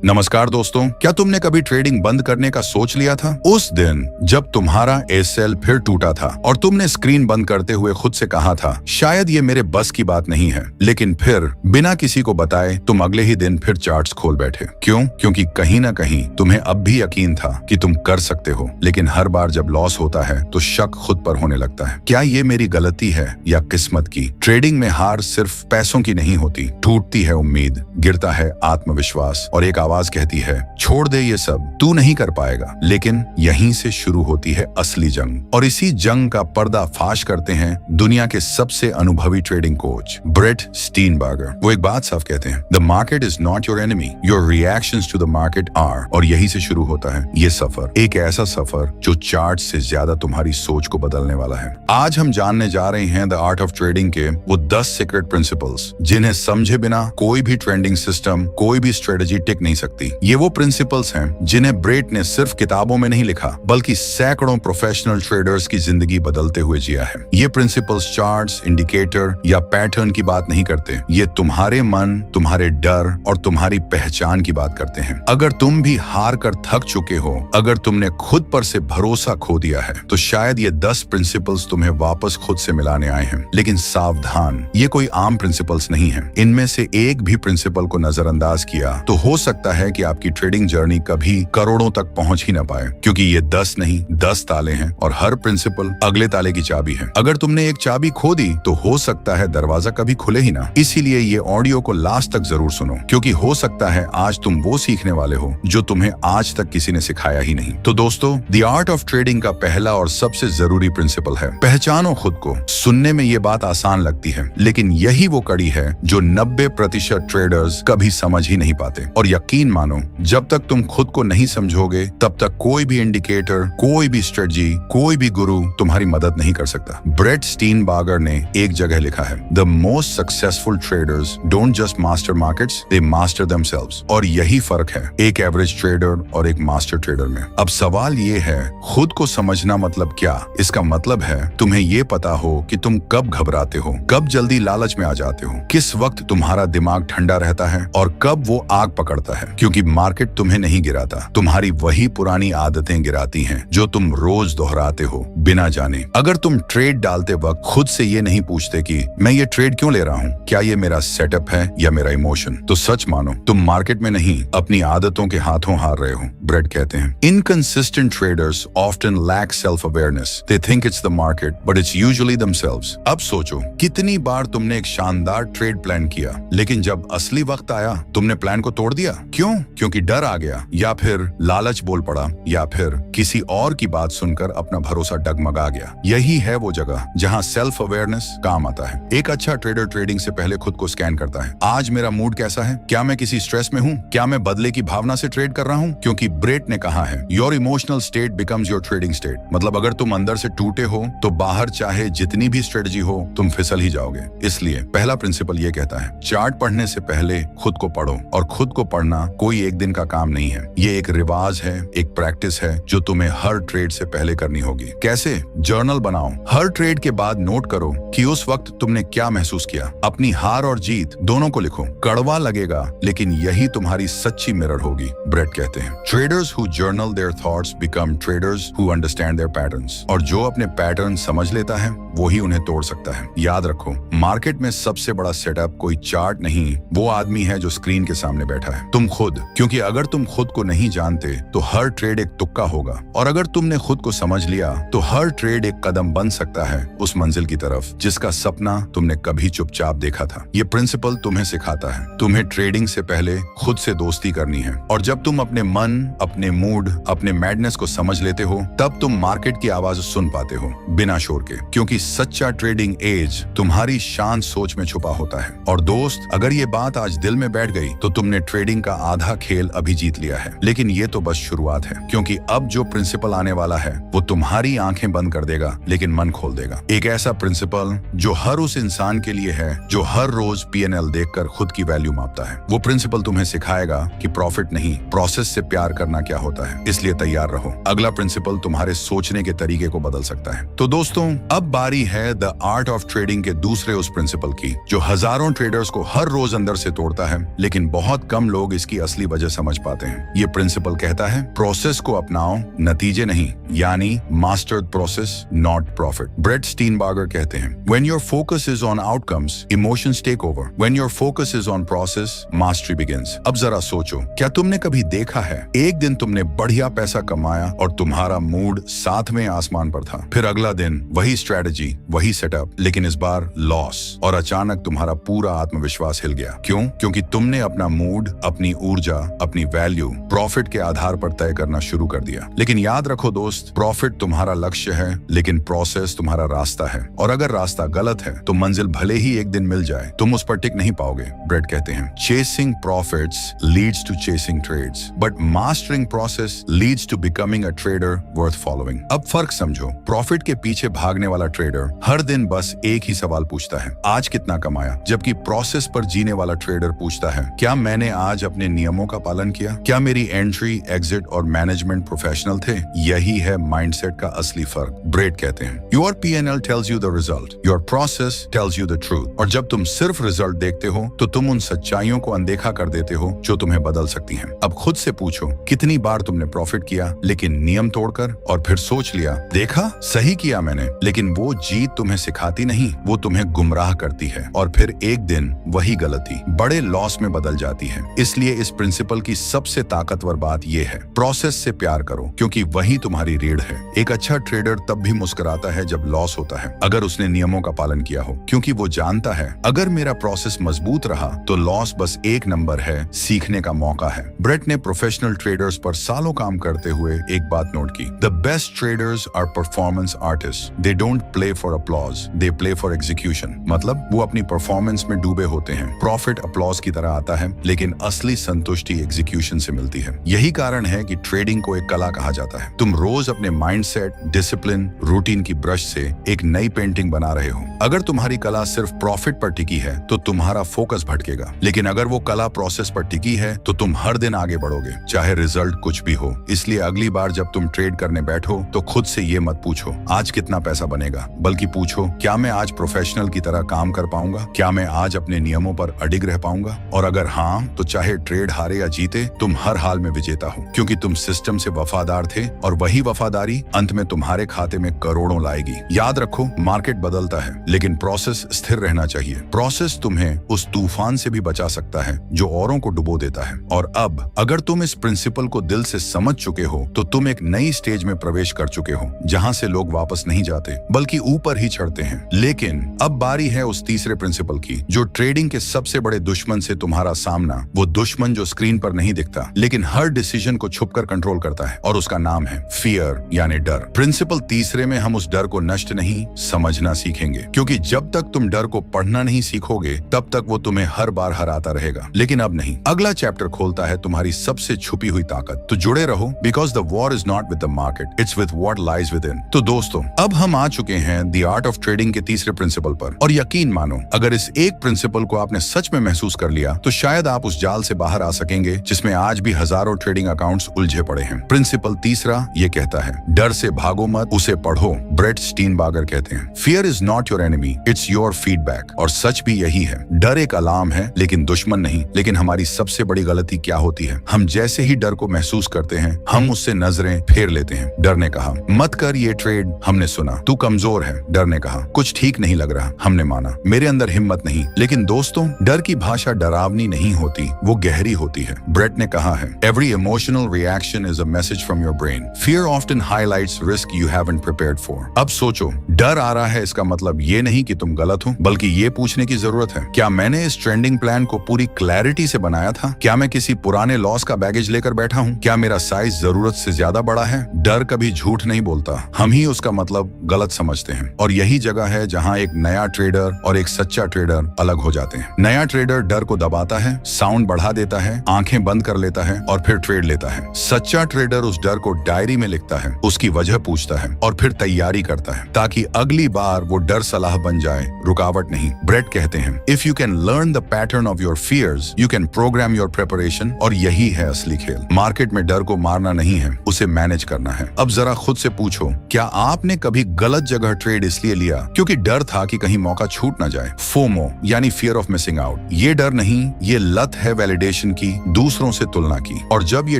नमस्कार दोस्तों, क्या तुमने कभी ट्रेडिंग बंद करने का सोच लिया था? उस दिन जब तुम्हारा एसएल फिर टूटा था और तुमने स्क्रीन बंद करते हुए खुद से कहा था, शायद ये मेरे बस की बात नहीं है। लेकिन फिर बिना किसी को बताए तुम अगले ही दिन फिर चार्ट्स खोल बैठे। क्यों? क्योंकि कहीं ना कहीं तुम्हें अब भी यकीन था कि तुम कर सकते हो, लेकिन हर बार जब लॉस होता है तो शक खुद पर होने लगता है। क्या ये मेरी गलती है या किस्मत की? ट्रेडिंग में हार सिर्फ पैसों की नहीं होती, टूटती है उम्मीद, गिरता है आत्मविश्वास और एक आवाज कहती है, छोड़ दे ये सब, तू नहीं कर पाएगा। लेकिन यहीं से शुरू होती है असली जंग, और इसी जंग का पर्दाफाश करते हैं दुनिया के सबसे अनुभवी ट्रेडिंग कोच ब्रेट स्टीनबर्गर। वो एक बात साफ कहते हैं, the market is not your enemy, your reactions to the market are. और यही से शुरू होता है ये सफर, एक ऐसा सफर जो चार्ट से ज्यादा तुम्हारी सोच को बदलने वाला है। आज हम जानने जा रहे हैं द आर्ट ऑफ ट्रेडिंग के वो 10 सीक्रेट प्रिंसिपल्स जिन्हें समझे बिना कोई भी ट्रेंडिंग सिस्टम, कोई भी स्ट्रेटेजी टिक नहीं सकती। ये वो प्रिंसिपल्स हैं जिन्हें ब्रेट ने सिर्फ किताबों में नहीं लिखा, बल्कि सैकड़ों प्रोफेशनल ट्रेडर्स की जिंदगी बदलते हुए जिया है। ये प्रिंसिपल्स चार्ट्स, इंडिकेटर या पैटर्न की बात नहीं करते, ये तुम्हारे मन, तुम्हारे डर और तुम्हारी पहचान की बात करते हैं। अगर तुम भी हार कर थक चुके हो, अगर तुमने खुद पर से भरोसा खो दिया है, तो शायद ये 10 प्रिंसिपल्स तुम्हें वापस खुद से मिलाने आए हैं। लेकिन सावधान, ये कोई आम प्रिंसिपल्स नहीं है। इनमें से एक भी प्रिंसिपल को नजरअंदाज किया तो हो सकता है कि आपकी ट्रेडिंग जर्नी कभी करोड़ों तक पहुंच ही ना पाए, क्योंकि ये 10 नहीं 10 ताले हैं और हर प्रिंसिपल अगले ताले की चाबी है। अगर तुमने एक चाबी खो दी तो हो सकता है दरवाजा कभी खुले ही ना। इसीलिए ये ऑडियो को लास्ट तक जरूर सुनो, क्योंकि हो सकता है आज तुम वो सीखने वाले हो जो तुम्हें आज तक किसी ने सिखाया ही नहीं। तो दोस्तों, द आर्ट ऑफ ट्रेडिंग का पहला और सबसे जरूरी प्रिंसिपल है, पहचानो खुद को। सुनने में ये बात आसान लगती है, लेकिन यही वो कड़ी है जो 90% ट्रेडर्स कभी समझ ही नहीं पाते। और यकीन मानो, जब तक तुम खुद को नहीं समझोगे तब तक कोई भी इंडिकेटर, कोई भी स्ट्रेटजी, कोई भी गुरु तुम्हारी मदद नहीं कर सकता। ब्रेट स्टीनबर्गर ने एक जगह लिखा है, the most successful traders don't just master markets, they master themselves. और यही फर्क है एक एवरेज ट्रेडर और एक मास्टर ट्रेडर में। अब सवाल ये है, खुद को समझना मतलब क्या? इसका मतलब है तुम्हें ये पता हो कि तुम कब घबराते हो, कब जल्दी लालच में आ जाते हो, किस वक्त तुम्हारा दिमाग ठंडा रहता है और कब वो आग पकड़ता है। क्योंकि मार्केट तुम्हें नहीं गिराता, तुम्हारी वही पुरानी आदतें गिराती हैं जो तुम रोज दोहराते हो बिना जाने। अगर तुम ट्रेड डालते वक्त खुद से ये नहीं पूछते कि मैं ये ट्रेड क्यों ले रहा हूँ, क्या ये मेरा सेटअप है या मेरा इमोशन, तो सच मानो तुम मार्केट में नहीं अपनी आदतों के हाथों हार रहे हो। ब्रेट कहते हैं, inconsistent traders often lack self awareness, they think it's the market but it's usually themselves. अब सोचो, कितनी बार तुमने एक शानदार ट्रेड प्लान किया, लेकिन जब असली वक्त आया तुमने प्लान को तोड़ दिया। क्यों? क्योंकि डर आ गया, या फिर लालच बोल पड़ा, या फिर किसी और की बात सुनकर अपना भरोसा डगमगा गया। यही है वो जगह जहां सेल्फ अवेयरनेस काम आता है। एक अच्छा ट्रेडर ट्रेडिंग से पहले खुद को स्कैन करता है। आज मेरा मूड कैसा है? क्या मैं किसी स्ट्रेस में हूँ? क्या मैं बदले की भावना से ट्रेड कर रहा हूँ? क्योंकि ब्रेट ने कहा है, your emotional state becomes your trading state. मतलब अगर तुम अंदर से टूटे हो तो बाहर चाहे जितनी भी स्ट्रेटजी हो तुम फिसल ही जाओगे। इसलिए पहला प्रिंसिपल ये कहता है, चार्ट पढ़ने से पहले खुद को पढ़ो। और खुद को पढ़ना कोई एक दिन का काम नहीं है, ये एक रिवाज है, एक प्रैक्टिस है जो तुम्हें हर ट्रेड से पहले करनी होगी। कैसे? जर्नल बनाओ, हर ट्रेड के बाद नोट करो कि उस वक्त तुमने क्या महसूस किया। अपनी हार और जीत दोनों को लिखो। कड़वा लगेगा, लेकिन यही तुम्हारी सच्ची मिरर होगी। ब्रेट कहते हैं, traders who journal their thoughts become traders who understand their patterns. और जो अपने पैटर्न समझ लेता है वो ही उन्हें तोड़ सकता है। याद रखो, मार्केट में सबसे बड़ा सेटअप कोई चार्ट नहीं, वो आदमी है जो स्क्रीन के सामने बैठा है, तुम खुद। क्योंकि अगर तुम खुद को नहीं जानते तो हर ट्रेड एक तुक्का होगा, और अगर तुमने खुद को समझ लिया तो हर ट्रेड एक कदम बन सकता है उस मंजिल की तरफ जिसका सपना तुमने कभी चुपचाप देखा था। ये प्रिंसिपल तुम्हें सिखाता है तुम्हें ट्रेडिंग से पहले खुद से दोस्ती करनी है। और जब तुम अपने मन, अपने मूड, अपने मैडनेस को समझ लेते हो, तब तुम मार्केट की आवाज सुन पाते हो बिना शोर के। क्योंकि सच्चा ट्रेडिंग एज तुम्हारी शांत सोच में छुपा होता है। और दोस्त, अगर ये बात आज दिल में बैठ गई तो तुमने ट्रेडिंग का आधा खेल अभी जीत लिया है। लेकिन ये तो बस शुरुआत है, क्योंकि अब जो प्रिंसिपल आने वाला है वो तुम्हारी आंखें बंद कर देगा लेकिन मन खोल देगा। एक ऐसा प्रिंसिपल जो हर उस इंसान के लिए है जो हर रोज PNL देखकर खुद की वैल्यू मापता है। वो प्रिंसिपल तुम्हें सिखाएगा कि प्रॉफिट नहीं, प्रोसेस से प्यार करना क्या होता है। इसलिए तैयार रहो, अगला प्रिंसिपल तुम्हारे सोचने के तरीके को बदल सकता है। तो दोस्तों, अब बारी है द आर्ट ऑफ ट्रेडिंग के दूसरे उस प्रिंसिपल की जो हजारों ट्रेडर्स को हर रोज अंदर से तोड़ता है, लेकिन बहुत कम लोग इसकी की असली वजह समझ पाते हैं। ये प्रिंसिपल कहता है प्रोसेस को अपनाओ, नतीजे नहीं, यानी mastered process not profit. Brett Steenbarger कहते हैं when your focus is on outcomes, emotions take over. When your focus is on process, mastery begins. अब जरा सोचो, क्या तुमने कभी देखा है एक दिन तुमने बढ़िया पैसा कमाया और तुम्हारा मूड साथ में आसमान पर था, फिर अगला दिन वही स्ट्रेटजी, वही सेटअप, लेकिन इस बार लॉस, और अचानक तुम्हारा पूरा आत्मविश्वास हिल गया। क्यों? क्योंकि तुमने अपना मूड, अपनी ऊर्जा, अपनी वैल्यू प्रॉफिट के आधार पर तय करना शुरू कर दिया। लेकिन याद रखो दोस्त, प्रॉफिट तुम्हारा लक्ष्य है, लेकिन प्रोसेस तुम्हारा रास्ता है। और अगर रास्ता गलत है तो मंजिल भले ही एक दिन मिल जाए, तुम उस पर टिक नहीं पाओगे। ब्रेट कहते हैं chasing profits leads to chasing trades, but mastering process leads to becoming a trader worth following. अब फर्क समझो, प्रॉफिट के पीछे भागने वाला ट्रेडर हर दिन बस एक ही सवाल पूछता है, आज कितना कमाया, जबकि प्रोसेस पर जीने वाला ट्रेडर पूछता है, क्या मैंने आज अपने नियमों का पालन किया, क्या मेरी एंट्री, एग्जिट और मैनेजमेंट प्रोफेशनल थे। यही है माइंडसेट का असली फर्क। ब्रेट कहते हैं your P&L tells you the result, your process tells you the truth. और जब तुम सिर्फ रिजल्ट देखते हो तो तुम उन सच्चाइयों को अनदेखा कर देते हो जो तुम्हें बदल सकती हैं। अब खुद से पूछो, कितनी बार तुमने प्रॉफिट किया लेकिन नियम तोड़कर, और फिर सोच लिया, देखा सही किया मैंने, लेकिन वो जीत तुम्हें सिखाती नहीं, वो तुम्हें गुमराह करती है, और फिर एक दिन वही गलती बड़े लॉस में बदल जाती है। इसलिए इस प्रिंसिपल की सबसे ताकतवर बात यह है, प्रोसेस से प्यार करो, क्योंकि वही तुम्हारी रीढ़ है। एक अच्छा ट्रेडर तब भी मुस्कुराता है जब लॉस होता है, अगर उसने नियमों का पालन किया हो, क्योंकि वो जानता है अगर मेरा प्रोसेस मजबूत रहा तो लॉस बस एक नंबर है, सीखने का मौका है। ब्रेट ने प्रोफेशनल ट्रेडर्स पर सालों काम करते हुए एक बात नोट की, the best traders are performance artists, they don't play for applause, they play for execution. मतलब वो अपनी परफॉर्मेंस में डूबे होते हैं। प्रॉफिट अपलॉज की तरह आता है, लेकिन असली संतुष्टि एग्जीक्यूशन से मिलती है। यही कारण है कि ट्रेडिंग को एक कला कहा जाता है। तुम रोज अपने माइंडसेट, डिसिप्लिन, रूटीन की ब्रश से एक नई पेंटिंग बना रहे हो। अगर तुम्हारी कला सिर्फ प्रॉफिट पर टिकी है तो तुम्हारा फोकस भटकेगा, लेकिन अगर वो कला प्रोसेस पर टिकी है तो तुम हर दिन आगे बढ़ोगे, चाहे रिजल्ट कुछ भी हो। इसलिए अगली बार जब तुम ट्रेड करने बैठो तो खुद से ये मत पूछो आज कितना पैसा बनेगा, बल्कि पूछो क्या मैं आज प्रोफेशनल की तरह काम कर पाऊंगा, क्या मैं आज अपने नियमों पर अडिग रह पाऊंगा। और अगर हाँ, तो चाहे ट्रेड हारे या जीते, तुम हर हाल में विजेता हो, क्योंकि तुम सिस्टम से वफादार थे, और वही वफादारी अंत में तुम्हारे खाते में करोड़ों लाएगी। याद रखो, मार्केट बदलता है, लेकिन प्रोसेस स्थिर रहना चाहिए। प्रोसेस तुम्हें उस तूफान से भी बचा सकता है जो औरों को डुबो देता है। और अब अगर तुम इस प्रिंसिपल को दिल से समझ चुके हो तो तुम एक नई स्टेज में प्रवेश कर चुके हो, जहां से लोग वापस नहीं जाते बल्कि ऊपर ही चढ़ते हैं। लेकिन अब बारी है उस तीसरे प्रिंसिपल की, जो ट्रेडिंग के सबसे बड़े दुश्मन से तुम्हारा सामना, वो दुश्मन जो स्क्रीन पर नहीं दिखता लेकिन हर डिसीजन को छुपकर कंट्रोल करता है, और उसका नाम है फियर, यानी डर। प्रिंसिपल तीसरे में हम उस डर को नष्ट नहीं, समझना सीखेंगे, क्योंकि जब तक तुम डर को पढ़ना नहीं सीखोगे तब तक वो तुम्हें हर बार हराता रहेगा। लेकिन अब नहीं, अगला चैप्टर खोलता है तुम्हारी सबसे छुपी हुई ताकत। तो जुड़े रहो, because the war is not with the market, it's with what lies with in. तो दोस्तों, अब हम आ चुके हैं द आर्ट ऑफ ट्रेडिंग के तीसरे प्रिंसिपल पर, और यकीन मानो, अगर इस एक प्रिंसिपल को आपने सच में महसूस कर लिया तो शायद आप उस जाल से बाहर आ सकेंगे जिसमें आज भी हजारों ट्रेडिंग अकाउंट्स उलझे पड़े हैं। प्रिंसिपल तीसरा ये कहता है, डर से भागो मत, उसे पढ़ो। ब्रेट स्टीनबार्गर कहते हैं fear is not your enemy, it's your feedback. और सच भी यही है, डर एक अलार्म है लेकिन दुश्मन नहीं। लेकिन हमारी सबसे बड़ी गलती क्या होती है, हम जैसे ही डर को महसूस करते हैं हम उससे नजरें फेर लेते हैं। डर ने कहा मत कर ये ट्रेड, हमने सुना। तू कमजोर है, डर ने कहा। कुछ ठीक नहीं लग रहा, हमने माना। मेरे अंदर हिम्मत नहीं। लेकिन दोस्तों, डर की भाषा डरावनी नहीं होती, वो गहरी होती है। ब्रेट ने कहा है every emotional reaction is a message from your brain, fear often highlights risk you haven't prepared for. अब सोचो, डर आ रहा है, इसका मतलब ये नहीं कि तुम गलत हो, बल्कि ये पूछने की जरूरत है, क्या मैंने इस ट्रेंडिंग प्लान को पूरी क्लैरिटी से बनाया था? क्या मैं किसी पुराने लॉस का बैगेज लेकर बैठा हूँ? क्या मेरा साइज जरूरत से ज्यादा बड़ा है? डर कभी झूठ नहीं बोलता, हम ही उसका मतलब गलत समझते हैं। और यही जगह है जहाँ एक नया ट्रेडर और एक सच्चा ट्रेडर अलग हो जाते हैं। नया ट्रेडर डर को दबाता है, साउंड बढ़ा देता है, आंखें बंद कर लेता है और फिर ट्रेड लेता है। सच्चा ट्रेडर उस डर को डायरी में लिखता है, उसकी वजह पूछता है और फिर तैयारी करता है, ताकि अगली बार वो डर सलाह बन जाए, रुकावट नहीं। ब्रेट कहते हैं if you can learn the pattern of your fears you can program your preparation. और यही है असली खेल। मार्केट में डर को मारना नहीं है, उसे मैनेज करना है। अब जरा खुद से पूछो, क्या आपने कभी गलत जगह ट्रेड इसलिए लिया क्योंकि डर था कि कहीं मौका छूट ना जाए? फोमो यानी फियर ऑफ मिसिंग आउट। ये डर नहीं, ये लत है वैलिडेशन कंपैरिजन की, दूसरों से तुलना की, और जब ये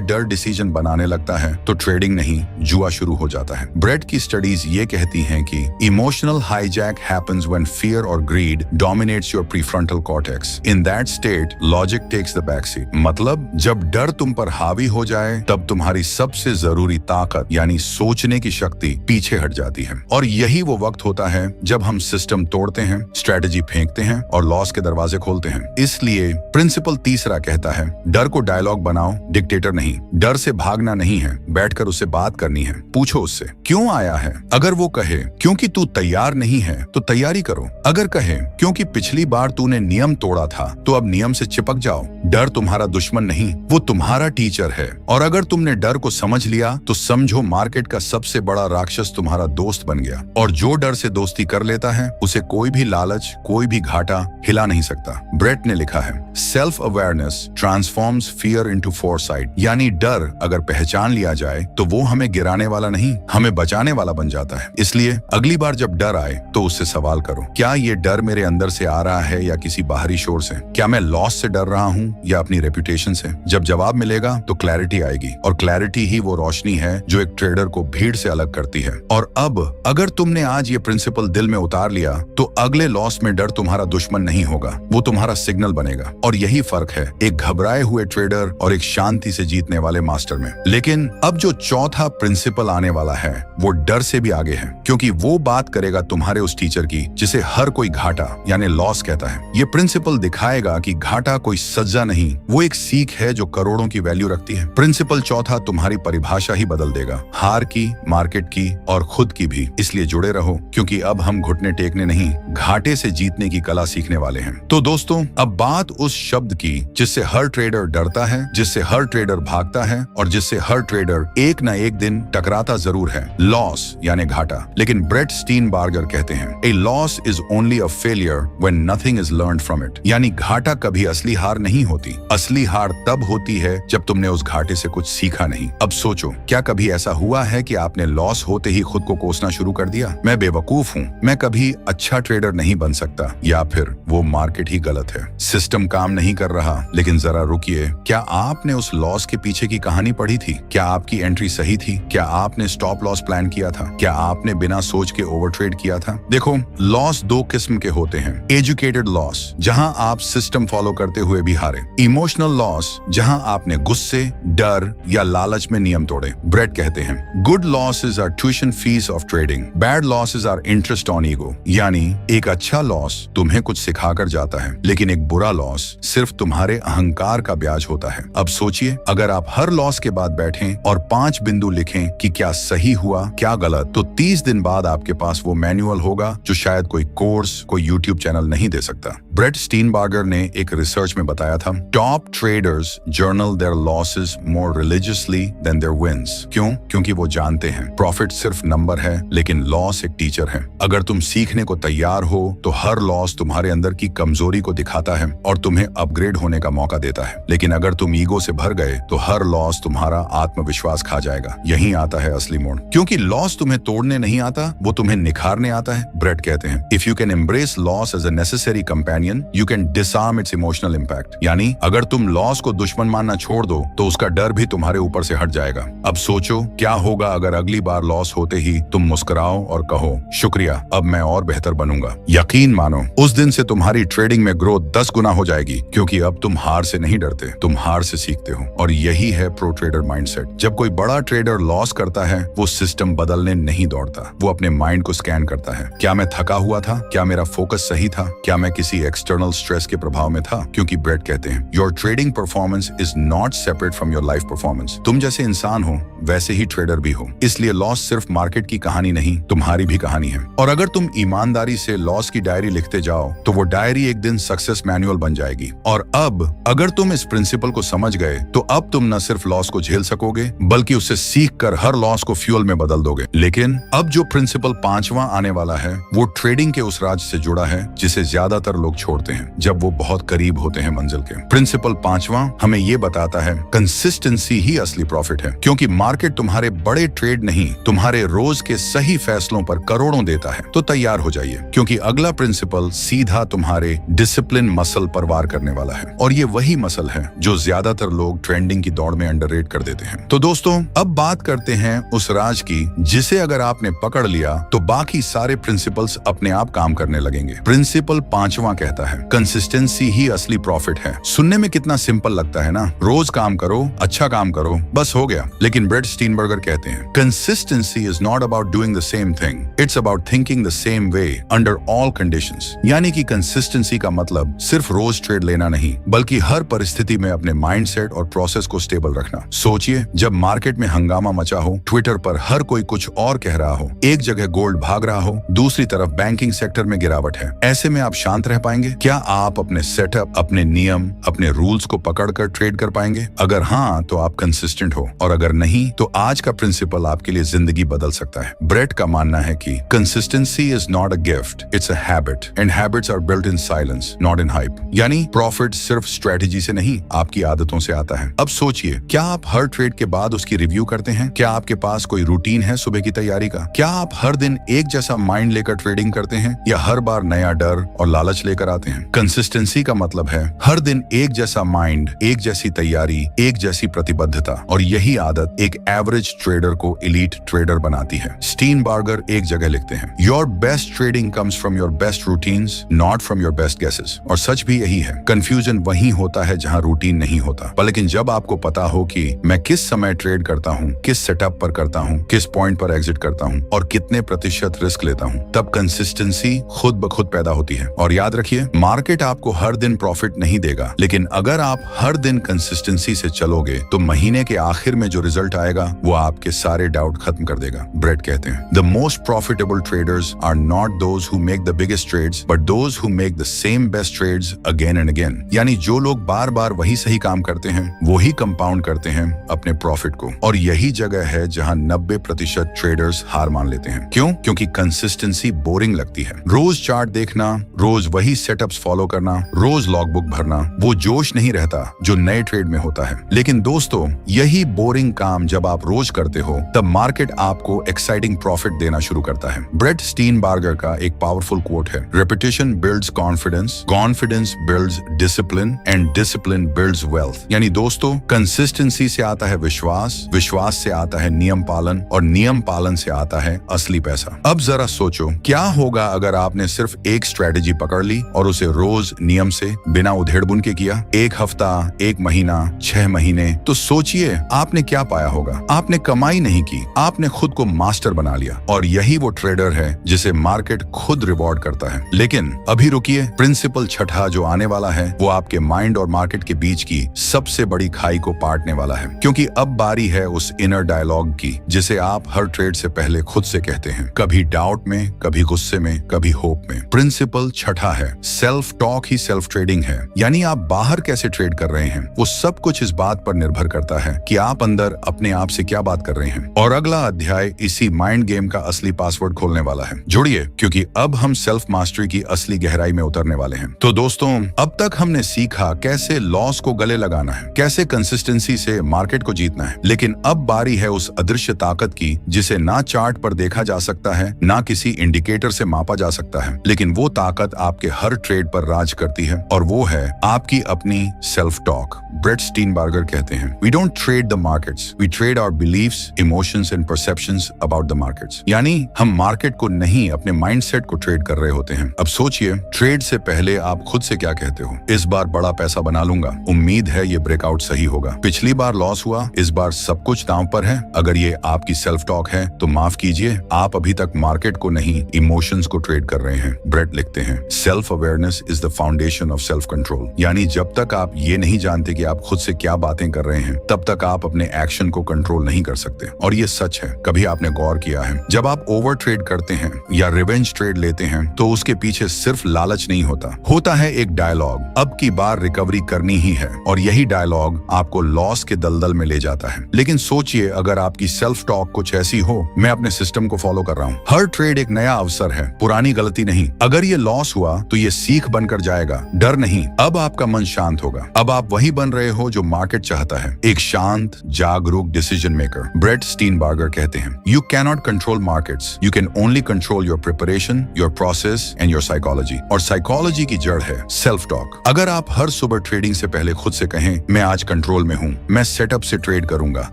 डर डिसीजन बनाने लगता है तो ट्रेडिंग नहीं, जुआ शुरू हो जाता है। ब्रेट की स्टडीज ये कहती हैं कि emotional hijack happens when fear और greed dominates your prefrontal cortex. In that state logic takes the back seat. मतलब जब डर तुम पर हावी हो जाए तब तुम्हारी सबसे जरूरी ताकत यानी सोचने की शक्ति पीछे हट जाती है। और यही वो वक्त होता है जब हम सिस्टम तोड़ते हैं, स्ट्रेटेजी फेंकते हैं और लॉस के दरवाजे खोलते हैं। इसलिए प्रिंसिपल तीसरा कहता है, डर को डायलॉग बनाओ, डिक्टेटर नहीं। डर से भागना नहीं है, बैठकर उससे बात करनी है। पूछो उससे क्यों आया है। अगर वो कहे क्योंकि तू तैयार नहीं है तो तैयारी करो। अगर कहे क्योंकि पिछली बार तूने नियम तोड़ा था तो अब नियम से चिपक जाओ। डर तुम्हारा दुश्मन नहीं, वो तुम्हारा टीचर है। और अगर तुमने डर को समझ लिया तो समझो मार्केट का सबसे बड़ा राक्षस तुम्हारा दोस्त बन गया। और जो डर से दोस्ती कर लेता है उसे कोई भी लालच, कोई भी घाटा हिला नहीं सकता। ब्रेट ने लिखा है, self awareness transforms fear into foresight. यानी डर अगर पहचान लिया जाए तो वो हमें गिराने वाला नहीं, हमें बचाने वाला बन जाता है। इसलिए अगली बार जब डर आए तो उससे सवाल करो, क्या ये डर मेरे अंदर से आ रहा है या किसी बाहरी शोर से? क्या मैं लॉस से डर रहा हूँ या अपनी रेपुटेशन से? जब जवाब मिलेगा तो क्लैरिटी आएगी, और क्लैरिटी ही वो रोशनी है जो एक ट्रेडर को भीड़ से अलग करती है। और अब अगर तुमने आज ये प्रिंसिपल दिल में उतार लिया तो अगले लॉस में डर तुम्हारा दुश्मन नहीं होगा, वो तुम्हारा सिग्नल बनेगा। और यही फर्क है एक घबराए हुए ट्रेडर और एक शांति से जीतने वाले मास्टर में। लेकिन अब जो चौथा प्रिंसिपल आने वाला है वो डर से भी आगे है, क्योंकि वो बात करेगा तुम्हारे उस टीचर की जिसे हर कोई घाटा यानी लॉस कहता है। ये प्रिंसिपल दिखाएगा कि घाटा कोई सजा नहीं, वो एक सीख है जो करोड़ों की वैल्यू रखती है। प्रिंसिपल चौथा तुम्हारी परिभाषा ही बदल देगा, हार की, मार्केट की और खुद की भी। इसलिए जुड़े रहो, क्योंकि अब हम घुटने टेकने नहीं, घाटे से जीतने की कला सीखने वाले हैं। तो दोस्तों, अब बात उस शब्द की जिससे हर ट्रेडर डरता है, जिससे हर ट्रेडर भागता है और जिससे हर ट्रेडर एक न एक दिन टकराता जरूर है, लॉस यानी घाटा। लेकिन ब्रेट स्टीनबार्गर कहते हैं, a loss is only a failure when nothing is learned from it. यानी घाटा कभी असली हार नहीं होती, असली हार तब होती है जब तुमने उस घाटे से कुछ सीखा नहीं। अब सोचो, क्या कभी ऐसा हुआ है कि आपने लॉस होते ही खुद को कोसना शुरू कर दिया? मैं बेवकूफ हूँ, मैं कभी अच्छा ट्रेडर नहीं बन सकता, या फिर वो मार्केट ही गलत है, सिस्टम काम नहीं कर रहा। लेकिन जरा रुकिए, क्या आपने उस लॉस के पीछे की कहानी पढ़ी थी? क्या आपकी एंट्री सही थी? क्या आपने स्टॉप लॉस प्लान किया था? क्या आपने बिना सोच के ओवर ट्रेड किया था? देखो, लॉस दो किस्म के होते हैं। एजुकेटेड लॉस, जहां आप सिस्टम फॉलो करते हुए भी हारे। इमोशनल लॉस, जहां आपने गुस्से, डर या लालच में नियम तोड़े। ब्रेट कहते हैं, good losses are tuition fees of trading, bad losses are interest on ego. यानी एक अच्छा लॉस तुम्हें कुछ सिखाकर जाता है, लेकिन एक बुरा लॉस सिर्फ तुम्हारे अहंकार का ब्याज होता है। अब सोचिए, अगर आप हर लॉस के बाद बैठें और 5 बिंदु लिखें कि क्या सही हुआ, क्या गलत, तो 30 दिन बाद आपके पास वो मैनुअल होगा जो शायद कोई कोर्स, कोई यूट्यूब चैनल नहीं दे सकता। ब्रेट स्टीनबार्गर ने एक रिसर्च में बताया था, top traders journal their losses more religiously than their wins. क्यों? क्योंकि वो जानते हैं प्रॉफिट सिर्फ नंबर है, लेकिन लॉस एक टीचर है। अगर तुम सीखने को तैयार हो तो हर लॉस तुम्हारे अंदर की कमजोरी को दिखाता है और तुम्हें अपग्रेड होने का मौका देता है। लेकिन अगर तुम ईगो से भर गए तो हर लॉस तुम्हारा आत्मविश्वास खा जाएगा। यहीं आता है असली मोड़, क्योंकि लॉस तुम्हें तोड़ने नहीं आता, वो तुम्हें निखारने आता है। ब्रेट कहते हैं, if you can embrace loss as a necessary companion, you can disarm its emotional impact. यानी अगर तुम लॉस को दुश्मन मानना छोड़ दो तो उसका डर भी तुम्हारे ऊपर से हट जाएगा। अब सोचो, क्या होगा अगर अगली बार लॉस होते ही तुम मुस्कुराओ और कहो, शुक्रिया, अब मैं और बेहतर बनूंगा। यकीन मानो, उस दिन से तुम्हारी ट्रेडिंग में ग्रोथ 10 गुना हो जाएगी, क्योंकि अब तुम हार से नहीं डरते, तुम हार से सीखते हो। और यही है प्रो ट्रेडर माइंडसेट। जब कोई बड़ा ट्रेडर लॉस करता है, वो सिस्टम बदलने नहीं दौड़ता, वो अपने माइंड को स्कैन करता है। क्या मैं थका हुआ था? क्या मेरा फोकस सही था? क्या मैं किसी एक्सटर्नल स्ट्रेस के प्रभाव में था? क्योंकि ब्रेट कहते हैं, your trading performance is not separate from your life performance. तुम जैसे इंसान हो वैसे ही ट्रेडर भी हो। इसलिए लॉस सिर्फ मार्केट की कहानी नहीं, तुम्हारी भी कहानी है। और अगर तुम ईमानदारी से लॉस की डायरी लिखते जाओ तो वो डायरी एक दिन सक्सेस मैनुअल बन जाएगी। और अब अगर तुम इस प्रिंसिपल को समझ गए तो अब तुम न सिर्फ लॉस को झेल सकोगे, बल्कि उससे सीख कर हर लॉस को फ्यूल में बदल दोगे। लेकिन अब जो प्रिंसिपल 5वां आने वाला है वो ट्रेडिंग के उस राज से जुड़ा है जिसे ज्यादातर लोग छोड़ते हैं जब वो बहुत करीब होते हैं मंजिल के। प्रिंसिपल 5वां हमें ये बताता है, कंसिस्टेंसी ही असली प्रॉफिट है, क्योंकि मार्केट तुम्हारे बड़े ट्रेड नहीं, तुम्हारे रोज के सही फैसलों पर करोड़ों देता है। तो तैयार हो जाइए, क्योंकि अगला प्रिंसिपल सीधा तुम्हारे डिसिप्लिन मसल पर वार करने वाला है। और ये वही वही मसल है जो ज्यादातर लोग ट्रेंडिंग की दौड़ में अंडररेट कर देते हैं। तो दोस्तों, अब बात करते हैं उस राज की जिसे अगर आपने पकड़ लिया तो बाकी सारे प्रिंसिपल्स अपने आप काम करने लगेंगे। प्रिंसिपल 5वां कहता है, कंसिस्टेंसी ही असली प्रॉफिट है। सुनने में कितना सिंपल लगता है ना, रोज काम करो, अच्छा काम करो, बस हो गया। लेकिन ब्रेट स्टीनबर्गर कहते हैं, consistency is not about doing the same thing, it's about thinking the same way under all conditions. यानी कि कंसिस्टेंसी का मतलब सिर्फ रोज ट्रेड लेना नहीं, बल्कि हर परिस्थिति में अपने माइंडसेट और प्रोसेस को स्टेबल रखना। सोचिए, जब मार्केट में हंगामा मचा हो, ट्विटर पर हर कोई कुछ और कह रहा हो, एक जगह गोल्ड भाग रहा हो, दूसरी तरफ बैंकिंग सेक्टर में गिरावट है, ऐसे में आप शांत रह पाएंगे? क्या आप अपने सेटअप, अपने नियम, अपने रूल्स को पकड़कर ट्रेड कर पाएंगे? अगर हाँ, तो आप कंसिस्टेंट हो, और अगर नहीं, तो आज का प्रिंसिपल आपके लिए जिंदगी बदल सकता है। ब्रेट का मानना है कि consistency is not a gift, it's a habit, and habits are built in silence, not in hype. यानी प्रॉफिट सिर्फ स्ट्रेटेजी से नहीं, आपकी आदतों से आता है। अब सोचिए, क्या आप हर ट्रेड के बाद उसकी रिव्यू करते हैं? क्या आपके पास कोई रूटीन है सुबह की तैयारी का? क्या आप हर दिन एक जैसा माइंड लेकर ट्रेडिंग करते हैं, या हर बार नया डर और लालच लेकर आते हैं? कंसिस्टेंसी का मतलब है हर दिन एक जैसा माइंड, एक जैसी तैयारी, एक जैसी प्रतिबद्धता, और यही आदत एक एवरेज ट्रेडर को एलीट ट्रेडर बनाती है। स्टीनबर्गर एक जगह लिखते हैं, your best trading comes from your best routines, not from your best guesses. और सच भी यही है, कंफ्यूजन वहीं होता है जहां रूटीन नहीं होता। लेकिन जब आपको पता हो कि मैं किस समय ट्रेड करता हूं, किस सेटअप पर करता हूं, किस पॉइंट पर एग्जिट करता हूं और कितने प्रतिशत रिस्क लेता हूं, तब कंसिस्टेंसी खुद ब खुद पैदा होती है। और याद रखिए, मार्केट आपको हर दिन प्रॉफिट नहीं देगा, लेकिन अगर आप हर दिन कंसिस्टेंसी से चलोगे तो महीने के आखिर में जो रिजल्ट आएगा वो आपके सारे डाउट खत्म कर देगा। ब्रेट कहते हैं, the most profitable traders are not those who make the biggest trades, but those who make the same best trades again and again. यानी जो लोग बार बार वही सही काम करते हैं, वही कंपाउंड करते हैं अपने प्रॉफिट को। और यही जगह है जहां 90% ट्रेडर्स हार मान लेते हैं। क्यों? क्योंकि कंसिस्टेंसी बोरिंग लगती है। रोज चार्ट देखना, रोज वही सेटअप्स फॉलो करना, रोज लॉगबुक भरना, वो जोश नहीं रहता जो नए ट्रेड में होता है। लेकिन दोस्तों, यही बोरिंग काम जब आप रोज करते हो, तब मार्केट आपको एक्साइटिंग प्रॉफिट देना शुरू करता है। ब्रेट स्टीनबर्गर का एक पावरफुल कोट है, repetition builds confidence, confidence builds discipline, and discipline builds wealth. यानी दोस्तों, कंसिस्टेंसी से आता है विश्वास, विश्वास से आता है नियम पालन, और नियम पालन से आता है असली पैसा। अब जरा सोचो, क्या होगा अगर आपने सिर्फ एक स्ट्रेटेजी पकड़ ली और उसे रोज नियम से बिना उधेड़बुन के किया, एक हफ्ता, एक महीना, 6 महीने। तो सोचिए आपने क्या पाया होगा। आपने कमाई नहीं की, आपने खुद को मास्टर बना लिया। और यही वो ट्रेडर है जिसे मार्केट खुद रिवॉर्ड करता है। लेकिन अभी रुकिए, प्रिंसिपल छठा जो आने वाला है वो आपके माइंड और मार्केट के बीच की सबसे बड़ी खाई को पाटने वाला है। क्योंकि अब बारी है उस इनर डायलॉग की जिसे आप हर ट्रेड से पहले खुद से कहते हैं, कभी डाउट में, कभी गुस्से में, कभी होप में। प्रिंसिपल छठा है, सेल्फ टॉक ही सेल्फ ट्रेडिंग है। यानी आप बाहर कैसे ट्रेड कर रहे हैं, वो सब कुछ इस बात पर निर्भर करता है कि आप अंदर अपने आप से क्या बात कर रहे हैं। और अगला अध्याय इसी माइंड गेम का असली पासवर्ड खोलने वाला है। जुड़िए, क्योंकि अब हम सेल्फ मास्टरी की असली गहराई में उतरने वाले हैं। तो दोस्तों, अब तक हमने सीखा कैसे लॉस को गले लगाना है, कैसे कंसिस्टेंसी से मार्केट को जीतना है। लेकिन अब बारी है उस अदृश्य ताकत की जिसे ना चार्ट पर देखा जा सकता है, ना किसी इंडिकेटर से मापा जा सकता है, लेकिन वो ताकत आपके हर ट्रेड पर राज करती है, और वो है आपकी अपनी सेल्फ टॉक। ब्रेट स्टीनबर्गर कहते हैं, we don't trade the markets, we trade our beliefs, emotions and perceptions about the markets. यानी हम मार्केट को नहीं, अपने माइंडसेट को ट्रेड कर रहे होते हैं। अब सोचिए, ट्रेड से पहले आप खुद से क्या कहते हो? इस बार बड़ा पैसा बना लूंगा, उम्मीद है ये ब्रेकआउट सही होगा, पिछली बार लॉस हुआ, इस बार सब कुछ दांव पर है। अगर ये आपकी सेल्फ टॉक है तो माफ कीजिए, आप अभी तक मार्केट को नहीं, इमोशंस को ट्रेड कर रहे हैं। ब्रेट लिखते हैं, self awareness is the foundation of self control. यानी जब तक आप ये नहीं जानते कि आप खुद से क्या बातें कर रहे हैं, तब तक आप अपने एक्शन को कंट्रोल नहीं कर सकते। और ये सच है। कभी आपने गौर किया है, जब आप ओवर ट्रेड करते हैं या रिवेंज ट्रेड लेते हैं, तो उसके पीछे सिर्फ लालच नहीं होता है एक डायलॉग, अब की बार रिकवरी करनी ही है। और यही डायलॉग आपको लॉस के दलदल में ले जाता है। लेकिन सोचिए, अगर आपकी सेल्फ टॉक कुछ ऐसी हो, मैं अपने सिस्टम को फॉलो कर रहा हूँ, हर ट्रेड एक नया अवसर है, पुरानी गलती नहीं। अगर ये लॉस हुआ तो ये सीख बनकर जाएगा, डर नहीं। अब आपका मन शांत होगा। अब आप वही बन रहे हो जो मार्केट चाहता है, एक शांत, जागरूक डिसीजन मेकर। ब्रेट स्टीनबर्गर कहते हैं, you cannot control markets, you can only control your preparation, your process and your psychology. और साइकोलॉजी की जड़ है सेल्फ टॉक। अगर आप हर सुबह बार ट्रेडिंग से पहले खुद से कहें, मैं आज कंट्रोल में हूँ, मैं सेटअप से ट्रेड करूंगा,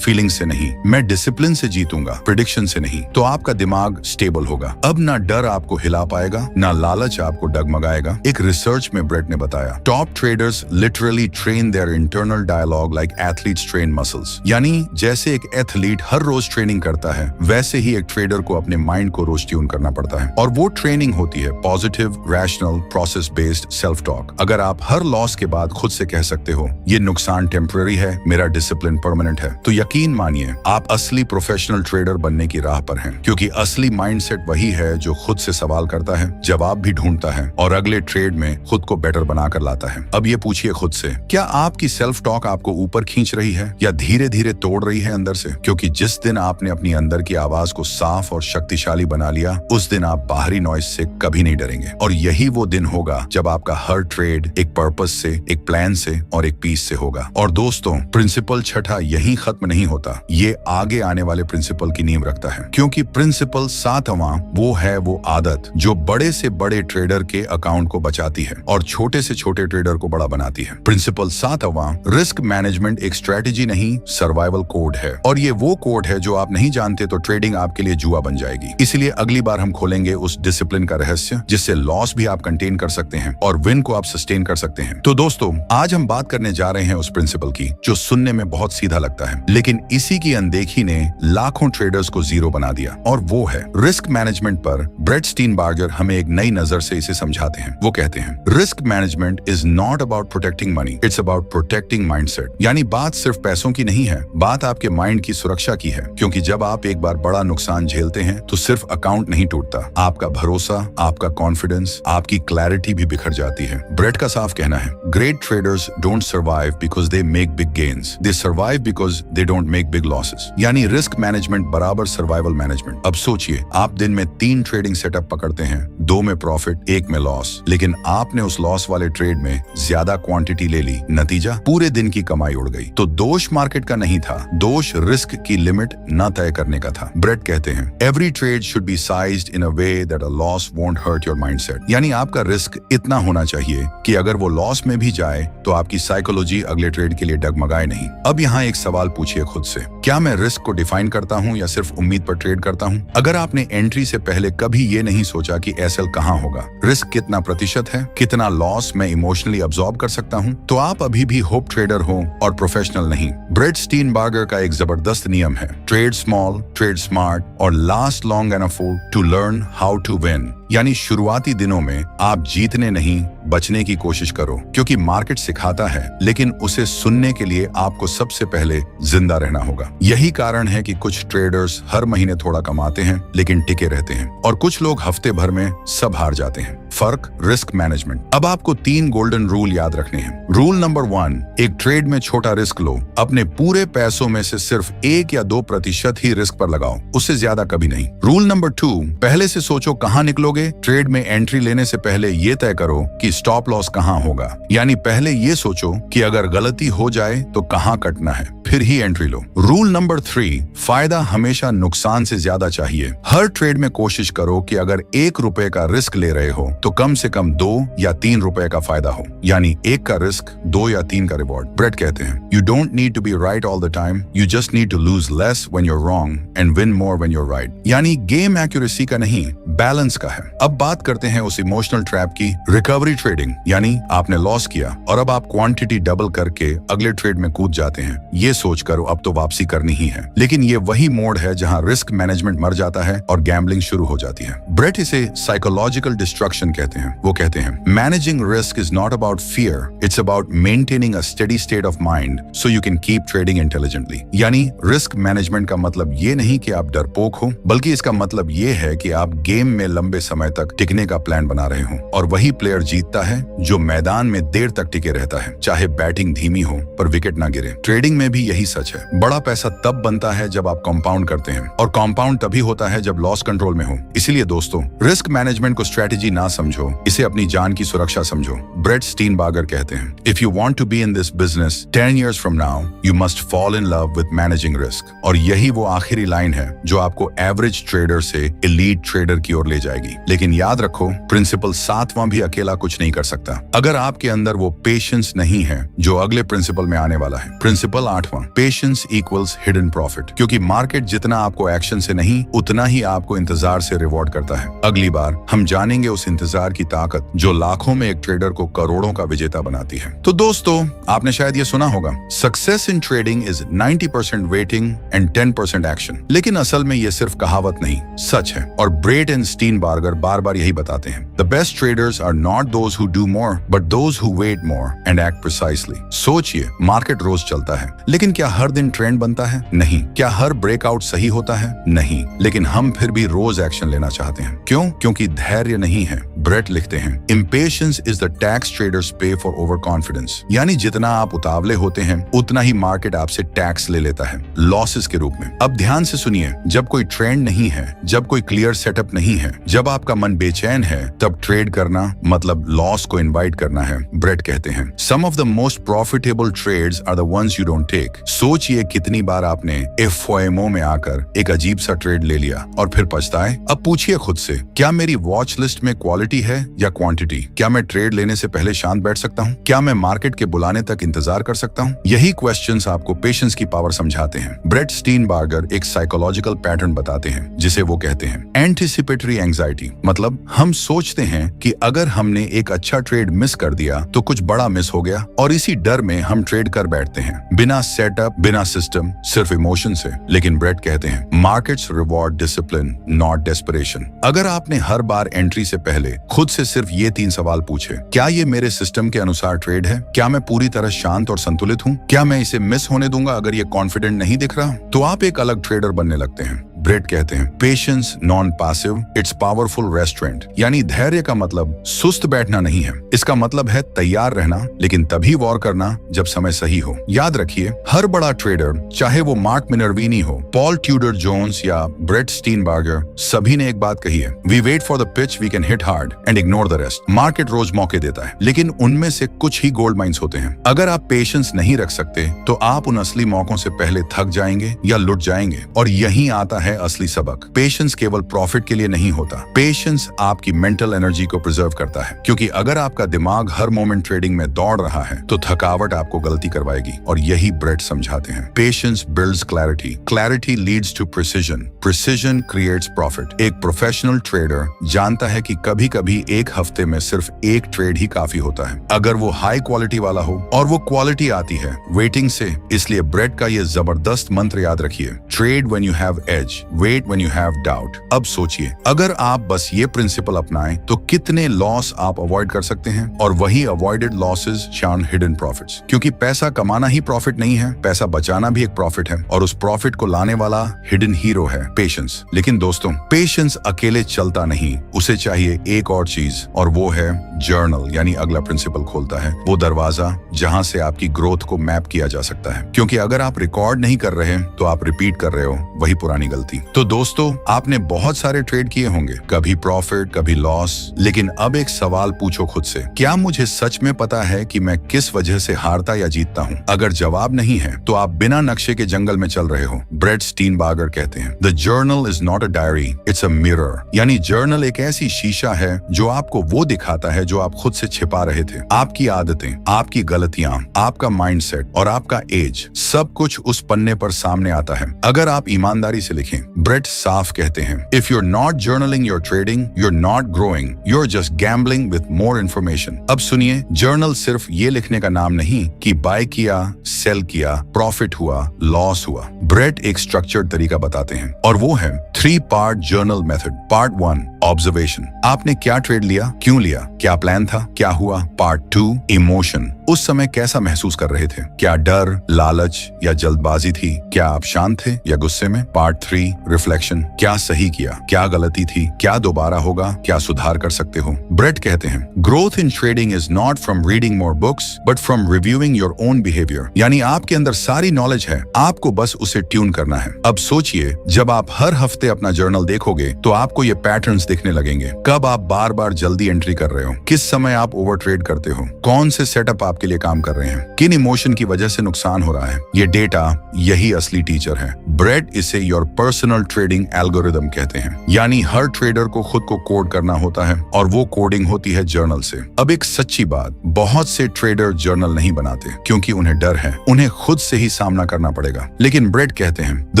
फीलिंग से नहीं, मैं डिसिप्लिन से जीतूंगा, प्रेडिक्शन से नहीं, तो आपका दिमाग स्टेबल होगा। अब ना डर आपको हिला पाएगा, ना लालच आपको डगमगाएगा। एक रिसर्च में ब्रेट ने बताया, top traders literally train their internal dialogue like athletes train muscles. यानी जैसे एक एथलीट हर रोज ट्रेनिंग करता है, वैसे ही एक ट्रेडर को अपने माइंड को रोज ट्यून करना पड़ता है। और वो ट्रेनिंग होती है positive, rational, process based self talk. अगर आप हर लॉस के बाद खुद से कह सकते हो, ये नुकसान टेम्पररी है, मेरा डिसिप्लिन परमानेंट है, तो यकीन मानिए आप असली प्रोफेशनल ट्रेडर बनने की राह पर हैं। क्योंकि असली माइंडसेट वही है जो खुद से सवाल करता है, जवाब भी ढूंढता है और अगले ट्रेड में खुद को बेटर बनाकर लाता है। अब ये पूछिए खुद से, क्या आपकी सेल्फ टॉक आपको ऊपर खींच रही है या धीरे धीरे तोड़ रही है अंदर से? क्योंकि जिस दिन आपने अपनी अंदर की आवाज को साफ और शक्तिशाली बना लिया, उस दिन आप बाहरी नॉइज से कभी नहीं डरेंगे। और यही वो दिन होगा जब आपका हर ट्रेड एक पर्पस से, एक प्लान से और एक पीस से होगा। और दोस्तों, प्रिंसिपल छठा यही खत्म नहीं होता, ये आगे आने वाले प्रिंसिपल की नींव रखता है। क्योंकि प्रिंसिपल सातवां वो है वो आदत जो बड़े से बड़े ट्रेडर के अकाउंट को बचाती है और छोटे से छोटे ट्रेडर को बड़ा बनाती है। प्रिंसिपल सातवां, रिस्क मैनेजमेंट एक स्ट्रेटेजी नहीं, सर्वाइवल कोड है। और ये वो कोड है जो आप नहीं जानते तो ट्रेडिंग आपके लिए जुआ बन जाएगी। इसलिए अगली बार हम खोलेंगे उस डिसिप्लिन का रहस्य जिससे लॉस भी आप कंटेन कर सकते हैं और विन को आप सस्टेन कर सकते हैं। तो दोस्तों, आज हम बात करने जा रहे हैं उस प्रिंसिपल की जो सुनने में बहुत सीधा लगता है, लेकिन इसी की अनदेखी ने लाखों ट्रेडर्स को जीरो बना दिया। और वो है रिस्क मैनेजमेंट। पर ब्रेट स्टीनबार्गर हमें एक नई नजर से इसे समझाते हैं। वो कहते हैं, risk management is not about protecting money, it's about protecting mindset. यानी बात सिर्फ पैसों की नहीं है, बात आपके माइंड की सुरक्षा की है। क्योंकि जब आप एक बार बड़ा नुकसान झेलते हैं तो सिर्फ अकाउंट नहीं टूटता, आपका भरोसा, आपका कॉन्फिडेंस, आपकी क्लैरिटी भी बिखर जाती है। ब्रेट का साफ कहना है, great traders don't survive because they make big gains, they survive because they don't make big losses. यानी रिस्क मैनेजमेंट बराबर सर्वाइवल मैनेजमेंट। अब सोचिए, आप दिन में 3 ट्रेडिंग सेटअप पकड़ते हैं, 2 में प्रॉफिट, 1 में लॉस, लेकिन आपने उस लॉस वाले ट्रेड में ज्यादा क्वांटिटी ले ली, नतीजा पूरे दिन की कमाई उड़ गई। तो दोष मार्केट का नहीं था, दोष रिस्क की लिमिट न तय करने का था। ब्रेट कहते हैं, every trade should be sized in a way that a loss won't hurt your mindset. यानी आपका रिस्क इतना होना चाहिए कि अगर वो लॉस में भी जाए तो आपकी साइकोलॉजी अगले ट्रेड के लिए डगमगाए नहीं। अब यहाँ एक सवाल पूछिए खुद से, क्या मैं रिस्क को डिफाइन करता हूँ या सिर्फ उम्मीद पर ट्रेड करता हूँ? अगर आपने एंट्री से पहले कभी ये नहीं सोचा कि एसएल कहाँ होगा, रिस्क कितना प्रतिशत है, कितना लॉस मैं इमोशनली अब्सॉर्ब कर सकता हूँ, तो आप अभी भी होप ट्रेडर हो और प्रोफेशनल नहीं। ब्रेट स्टीनबार्गर का एक जबरदस्त नियम है, ट्रेड स्मॉल, ट्रेड स्मार्ट और last long enough to learn how to win. यानी शुरुआती दिनों में आप जीतने नहीं, बचने की कोशिश करो, क्योंकि मार्केट सिखाता है, लेकिन उसे सुनने के लिए आपको सबसे पहले जिंदा रहना होगा। यही कारण है कि कुछ ट्रेडर्स हर महीने थोड़ा कमाते हैं लेकिन टिके रहते हैं और कुछ लोग हफ्ते भर में सब हार जाते हैं। फर्क, रिस्क मैनेजमेंट। अब आपको 3 गोल्डन रूल याद रखने हैं। रूल नंबर 1, एक ट्रेड में छोटा रिस्क लो, अपने पूरे पैसों में से सिर्फ 1 या 2% ही रिस्क पर लगाओ, उससे ज्यादा कभी नहीं। रूल नंबर 2, पहले से सोचो कहां निकलोगे। ट्रेड में एंट्री लेने से पहले ये तय करो कि स्टॉप लॉस कहां होगा। यानी पहले ये सोचो कि अगर गलती हो जाए तो कहां कटना है, फिर ही एंट्री लो। रूल नंबर 3, फायदा हमेशा नुकसान से ज्यादा चाहिए। हर ट्रेड में कोशिश करो कि अगर 1 रुपए का रिस्क ले रहे हो तो कम से कम 2 या 3 रुपए का फायदा हो। यानी 1 का रिस्क, 2 या 3 का रिवॉर्ड। ब्रेट कहते हैं, you don't need to be right all the time, you just need to lose less when you are wrong and win more when you are right. यानी गेम एक्यूरेसी का नहीं, balance का है। अब बात करते हैं उस इमोशनल ट्रैप की, रिकवरी ट्रेडिंग। यानी आपने लॉस किया और अब आप क्वांटिटी डबल करके अगले ट्रेड में कूद जाते हैं, ये सोचकर अब तो वापसी करनी ही है। लेकिन ये वही मोड है जहां रिस्क मैनेजमेंट मर जाता है और गैम्बलिंग शुरू हो जाती है। ब्रेट इसे साइकोलॉजिकल डिस्ट्रक्शन कहते हैं। वो कहते हैं, managing risk is not about fear, it's about maintaining a steady state of mind so you can keep trading intelligently. यानी रिस्क मैनेजमेंट का मतलब ये नहीं कि आप डरपोक हो, बल्कि इसका मतलब ये है कि आप गेम में लंबे समय तक टिकने का प्लान बना रहे हो। और वही प्लेयर जीतता है जो मैदान में देर तक टिके रहता है, चाहे बैटिंग धीमी हो पर विकेट ना गिरे। ट्रेडिंग में भी यही सच है। बड़ा पैसा तब बनता है जब आप कंपाउंड करते हैं, और कंपाउंड तभी होता है जब लॉस कंट्रोल में हो। इसीलिए दोस्तों, रिस्क मैनेजमेंट को स्ट्रेटेजी ना समझो, इसे अपनी जान की सुरक्षा समझो। ब्रेट स्टीनबार्गर कहते हैं, if you want to be in this business 10 years from now, you must fall in love with managing risk। और यही वो आखिरी लाइन है जो आपको एवरेज ट्रेडर से एलीट ट्रेडर की ओर ले जाएगी। लेकिन याद रखो, प्रिंसिपल 7वां भी अकेला कुछ नहीं कर सकता। अगर आपके अंदर वो पेशेंस नहीं है जो अगले प्रिंसिपल में आने वाला है। प्रिंसिपल 8वां, पेशेंस इक्वल्स हिडन प्रॉफिट। क्योंकि मार्केट जितना आपको एक्शन से नहीं, उतना ही आपको इंतजार से रिवॉर्ड करता है। अगली बार हम जानेंगे उस इंतजार की ताकत जो लाखों में एक ट्रेडर को करोड़ों का विजेता बनाती है। तो दोस्तों, आपने शायद ये सुना होगा, success in trading is 90% waiting and 10% action. लेकिन असल में ये सिर्फ कहावत नहीं, सच है। और ब्रेट एंड स्टीनबार्गर बार बार यही बताते हैं, the best traders are not those who do more but those who wait more and act precisely. सोचिए, मार्केट रोज चलता है, लेकिन क्या हर दिन ट्रेंड बनता है? नहीं। क्या हर ब्रेकआउट सही होता है? नहीं। लेकिन हम फिर भी रोज एक्शन लेना चाहते हैं। क्यों? क्योंकि धैर्य नहीं है। ब्रेट लिखते हैं, impatience is the tax traders पे फॉर ओवर कॉन्फिडेंस। यानी जितना आप उतावले होते हैं, उतना ही मार्केट आपसे टैक्स ले लेता है, लॉसेस के रूप में। अब ध्यान से सुनिए, जब कोई ट्रेंड नहीं है, जब कोई क्लियर सेटअप नहीं है, जब आपका मन बेचैन है, तब ट्रेड करना मतलब लॉस को इनवाइट करना है। ब्रेट कहते हैं, some of the most profitable trades are the ones you don't take. सोचिए कितनी बार आपने एफओएमओ में आकर एक अजीब सा ट्रेड ले लिया और फिर पछताए। अब पूछिए खुद से, क्या मेरी वॉच लिस्ट में क्वालिटी है या क्वांटिटी? क्या मैं ट्रेड लेने से पहले शांत बैठ सकता हूँ? क्या मैं मार्केट के बुलाने तक इंतजार कर सकता हूँ? यही क्वेश्चंस आपको पेशेंस की पावर समझाते हैं। ब्रेट स्टीनबार्गर एक साइकोलॉजिकल पैटर्न बताते हैं जिसे वो कहते हैं एंटिसिपेटरी एंजाइटी। मतलब हम सोचते हैं कि अगर हमने एक अच्छा ट्रेड मिस कर दिया तो कुछ बड़ा मिस हो गया, और इसी डर में हम ट्रेड कर बैठते हैं, बिना सेटअप, बिना सिस्टम, सिर्फ इमोशन से। लेकिन ब्रेट कहते हैं, markets reward discipline not desperation. अगर आपने हर बार एंट्री से पहले खुद से सिर्फ ये 3 सवाल पूछे, क्या ये मेरे सिस्टम के अनुसार ट्रेड है? क्या मैं पूरी तरह शांत और संतुलित हूँ? क्या मैं इसे मिस होने दूंगा अगर ये कॉन्फिडेंट नहीं दिख रहा? तो आप एक अलग ट्रेडर बनने लगते हैं। ब्रेट कहते हैं, patience non passive, it's powerful restaurant. यानी धैर्य का मतलब सुस्त बैठना नहीं है, इसका मतलब है तैयार रहना, लेकिन तभी वॉर करना जब समय सही हो। याद रखिए, हर बड़ा ट्रेडर, चाहे वो मार्क मिनर्विनी हो, पॉल ट्यूडर जोन्स या ब्रेट स्टीनबार्गर, सभी ने एक बात कही है, we wait for the pitch we can hit hard and ignore the rest. Market रोज मौके देता है, लेकिन उनमें से कुछ ही गोल्ड माइंस होते हैं। अगर आप पेशेंस नहीं रख सकते तो आप उन असली मौकों से पहले थक जाएंगे या लुट जाएंगे। और यही आता है असली सबक। पेशेंस केवल प्रॉफिट के लिए नहीं होता, पेशेंस आपकी मेंटल एनर्जी को प्रिजर्व करता है। क्योंकि अगर आपका दिमाग हर मोमेंट ट्रेडिंग में दौड़ रहा है तो थकावट आपको गलती करवाएगी। और यही ब्रेट समझाते हैं, patience builds clarity, clarity leads to precision, precision creates profit. एक प्रोफेशनल ट्रेडर जानता है कि कभी कभी एक हफ्ते में सिर्फ एक ट्रेड ही काफी होता है, अगर वो हाई क्वालिटी वाला हो, और वो क्वालिटी आती है वेटिंग से। इसलिए ब्रेट का ये जबरदस्त मंत्र याद रखिए, trade when you have edge, wait when you have doubt। अब सोचिए, अगर आप बस ये प्रिंसिपल अपनाएं तो कितने लॉस आप अवॉइड कर सकते हैं। और वही अवॉइडेड लॉसेस शाउंड हिडन प्रॉफिट्स। क्योंकि पैसा कमाना ही प्रॉफिट नहीं है, पैसा बचाना भी एक प्रॉफिट है, और उस प्रॉफिट को लाने वाला हिडन हीरो है पेशेंस। लेकिन दोस्तों, पेशेंस अकेले चलता नहीं, उसे चाहिए एक और चीज, और वो है जर्नल। यानी अगला प्रिंसिपल खोलता है वो दरवाजा जहां से आपकी ग्रोथ को मैप किया जा सकता है। क्योंकि अगर आप रिकॉर्ड नहीं कर रहे तो आप रिपीट कर रहे हो वही पुरानी गलती। तो दोस्तों, आपने बहुत सारे ट्रेड किए होंगे, कभी प्रॉफिट, कभी लॉस। लेकिन अब एक सवाल पूछो खुद से, क्या मुझे सच में पता है कि मैं किस वजह से हारता या जीतता हूँ? अगर जवाब नहीं है तो आप बिना नक्शे के जंगल में चल रहे हो। ब्रेट स्टीनबार्गर कहते हैं, the journal is not a diary, it's a mirror. यानी जर्नल एक ऐसी शीशा है जो आपको वो दिखाता है जो आप खुद से छिपा रहे थे। आपकी आदतें, आपकी गलतियां, आपका माइंडसेट और आपका एज, सब कुछ उस पन्ने पर सामने आता है अगर आप ईमानदारी से लिखें। ब्रेट साफ कहते हैं, if you're not journaling your trading, you're not growing, you're just gambling with more information. अब सुनिए, जर्नल सिर्फ ये लिखने का नाम नहीं कि बाय किया, सेल किया, प्रॉफिट हुआ, लॉस हुआ। ब्रेट एक स्ट्रक्चर्ड तरीका बताते हैं, और वो है 3-part journal method. Part 1, observation, आपने क्या ट्रेड लिया, क्यों लिया, क्या प्लान था, क्या हुआ। पार्ट 2, इमोशन, उस समय कैसा महसूस कर रहे थे? क्या डर, लालच या जल्दबाजी थी? क्या आप शांत थे या गुस्से में? Part 3 reflection. क्या सही किया, क्या गलती थी, क्या दोबारा होगा, क्या सुधार कर सकते हो? ब्रेट कहते हैं growth in trading is not from reading more books but from reviewing your own behaviour. यानी आपके अंदर सारी नॉलेज है, आपको बस उसे ट्यून करना है। अब सोचिए, जब आप हर हफ्ते अपना जर्नल देखोगे तो आपको ये पैटर्न्स दिखने लगेंगे। कब आप बार बार जल्दी एंट्री कर रहे हो, किस समय आप ओवर ट्रेड करते हो, कौन से सेटअप आपके लिए काम कर रहे हैं, किन इमोशन की वजह से नुकसान हो रहा है। ये डेटा यही असली टीचर है। ब्रेट इसे योर पर्सनल ट्रेडिंग एल्गोरिदम कहते हैं। यानी हर ट्रेडर को खुद को कोड करना होता है और वो कोडिंग होती है जर्नल से। अब एक सच्ची बात, बहुत से ट्रेडर जर्नल नहीं बनाते क्योंकि उन्हें डर है, उन्हें खुद से ही सामना करना पड़ेगा। लेकिन ब्रेट कहते हैं the